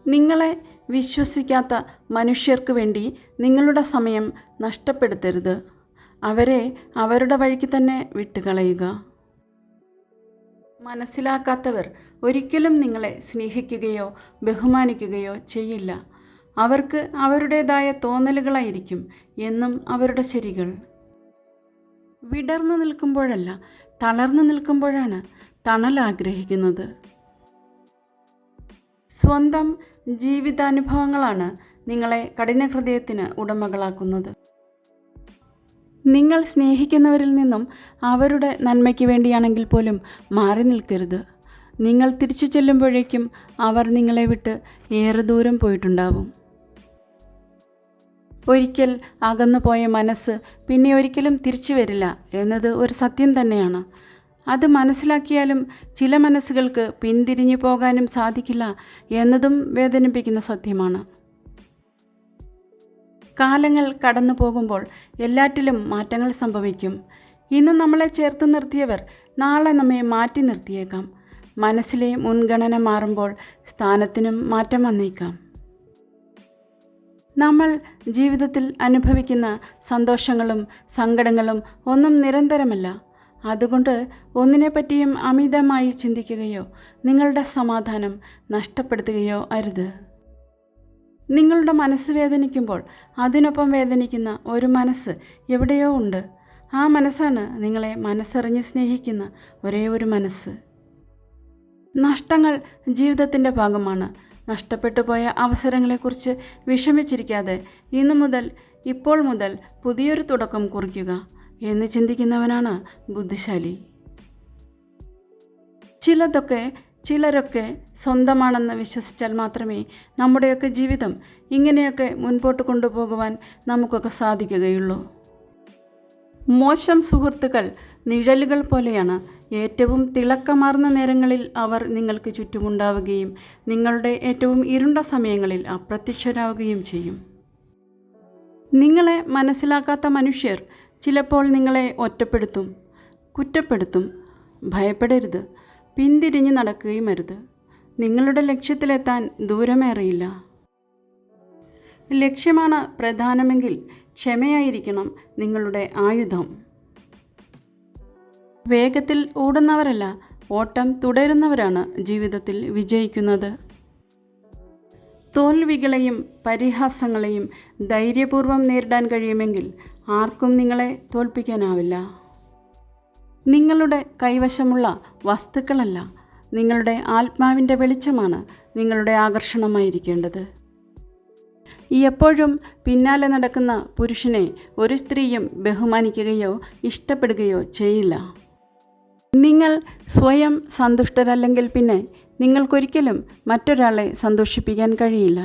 നിങ്ങളെ വിശ്വസിക്കാത്ത മനുഷ്യർക്ക് വേണ്ടി നിങ്ങളുടെ സമയം നഷ്ടപ്പെടുത്തരുത്. അവരെ അവരുടെ വഴിക്ക് തന്നെ വിട്ടുകളയുക. മനസ്സിലാക്കാത്തവർ ഒരിക്കലും നിങ്ങളെ സ്നേഹിക്കുകയോ ബഹുമാനിക്കുകയോ ചെയ്യില്ല. അവർക്ക് അവരുടേതായ തോന്നലുകളായിരിക്കും എന്നും അവരുടെ ശരികൾ. വിടർന്നു നിൽക്കുമ്പോഴല്ല, തളർന്നു നിൽക്കുമ്പോഴാണ് തണൽ ആഗ്രഹിക്കുന്നത്. സ്വന്തം ജീവിതാനുഭവങ്ങളാണ് നിങ്ങളെ കഠിനഹൃദയത്തിന് ഉടമകളാക്കുന്നത്. നിങ്ങൾ സ്നേഹിക്കുന്നവരിൽ നിന്നും അവരുടെ നന്മയ്ക്ക് വേണ്ടിയാണെങ്കിൽ പോലും മാറി നിൽക്കരുത്. നിങ്ങൾ തിരിച്ചു ചെല്ലുമ്പോഴേക്കും അവർ നിങ്ങളെ വിട്ട് ഏറെ ദൂരം പോയിട്ടുണ്ടാവും. ഒരിക്കൽ അകന്നു പോയ മനസ്സ് പിന്നെ ഒരിക്കലും തിരിച്ചു വരില്ല എന്നത് ഒരു സത്യം തന്നെയാണ്. അത് മനസ്സിലാക്കിയാലും ചില മനസ്സുകൾക്ക് പിന്തിരിഞ്ഞു പോകാനും സാധിക്കില്ല എന്നതും വേദനിപ്പിക്കുന്ന സത്യമാണ്. കാലങ്ങൾ കടന്നു പോകുമ്പോൾ എല്ലാറ്റിലും മാറ്റങ്ങൾ സംഭവിക്കും. ഇന്ന് നമ്മളെ ചേർത്ത് നിർത്തിയവർ നാളെ നമ്മെ മാറ്റി നിർത്തിയേക്കാം. മനസ്സിലെ മുൻഗണന മാറുമ്പോൾ സ്ഥാനത്തിനും മാറ്റം വന്നേക്കാം. നമ്മൾ ജീവിതത്തിൽ അനുഭവിക്കുന്ന സന്തോഷങ്ങളും സങ്കടങ്ങളും ഒന്നും നിരന്തരമല്ല. അതുകൊണ്ട് ഒന്നിനെപ്പറ്റിയും അമിതമായി ചിന്തിക്കുകയോ നിങ്ങളുടെ സമാധാനം നഷ്ടപ്പെടുത്തുകയോ അരുത്. നിങ്ങളുടെ മനസ്സ് വേദനിക്കുമ്പോൾ അതിനൊപ്പം വേദനിക്കുന്ന ഒരു മനസ്സ് എവിടെയോ ഉണ്ട്. ആ മനസ്സാണ് നിങ്ങളെ മനസ്സറിഞ്ഞ് സ്നേഹിക്കുന്ന ഒരേ ഒരു മനസ്സ്. നഷ്ടങ്ങൾ ജീവിതത്തിൻ്റെ ഭാഗമാണ്. നഷ്ടപ്പെട്ടു പോയ അവസരങ്ങളെക്കുറിച്ച് വിഷമിച്ചിരിക്കാതെ ഇപ്പോൾ മുതൽ പുതിയൊരു തുടക്കം കുറിക്കുക എന്ന് ചിന്തിക്കുന്നവനാണ് ബുദ്ധിശാലി. ചിലരൊക്കെ സ്വന്തമാണെന്ന് വിശ്വസിച്ചാൽ മാത്രമേ നമ്മുടെയൊക്കെ ജീവിതം ഇങ്ങനെയൊക്കെ മുൻപോട്ട് കൊണ്ടുപോകുവാൻ നമുക്കൊക്കെ സാധിക്കുകയുള്ളൂ. മോശം സുഹൃത്തുക്കൾ നിഴലുകൾ പോലെയാണ്. ഏറ്റവും തിളക്കമാർന്ന നേരങ്ങളിൽ അവർ നിങ്ങൾക്ക് ചുറ്റുമുണ്ടാവുകയും നിങ്ങളുടെ ഏറ്റവും ഇരുണ്ട സമയങ്ങളിൽ അപ്രത്യക്ഷരാവുകയും ചെയ്യും. നിങ്ങളെ മനസ്സിലാക്കാത്ത മനുഷ്യർ ചിലപ്പോൾ നിങ്ങളെ ഒറ്റപ്പെടുത്തും, കുറ്റപ്പെടുത്തും. ഭയപ്പെടരുത്, പിന്തിരിഞ്ഞ് നടക്കുകയും അരുത്. നിങ്ങളുടെ ലക്ഷ്യത്തിലെത്താൻ ദൂരമേറെയില്ല. ലക്ഷ്യമാണ് പ്രധാനമെങ്കിൽ ക്ഷമയായിരിക്കണം നിങ്ങളുടെ ആയുധം. വേഗത്തിൽ ഓടുന്നവരല്ല, ഓട്ടം തുടരുന്നവരാണ് ജീവിതത്തിൽ വിജയിക്കുന്നത്. തോൽവികളെയും പരിഹാസങ്ങളെയും ധൈര്യപൂർവ്വം നേരിടാൻ കഴിയുമെങ്കിൽ ആർക്കും നിങ്ങളെ തോൽപ്പിക്കാനാവില്ല. നിങ്ങളുടെ കൈവശമുള്ള വസ്തുക്കളല്ല, നിങ്ങളുടെ ആത്മാവിൻ്റെ വെളിച്ചമാണ് നിങ്ങളുടെ ആകർഷണമായിരിക്കേണ്ടത്. എപ്പോഴും പിന്നാലെ നടക്കുന്ന പുരുഷനെ ഒരു സ്ത്രീയും ബഹുമാനിക്കുകയോ ഇഷ്ടപ്പെടുകയോ ചെയ്യില്ല. നിങ്ങൾ സ്വയം സന്തുഷ്ടരല്ലെങ്കിൽ പിന്നെ നിങ്ങൾക്കൊരിക്കലും മറ്റൊരാളെ സന്തോഷിപ്പിക്കാൻ കഴിയില്ല.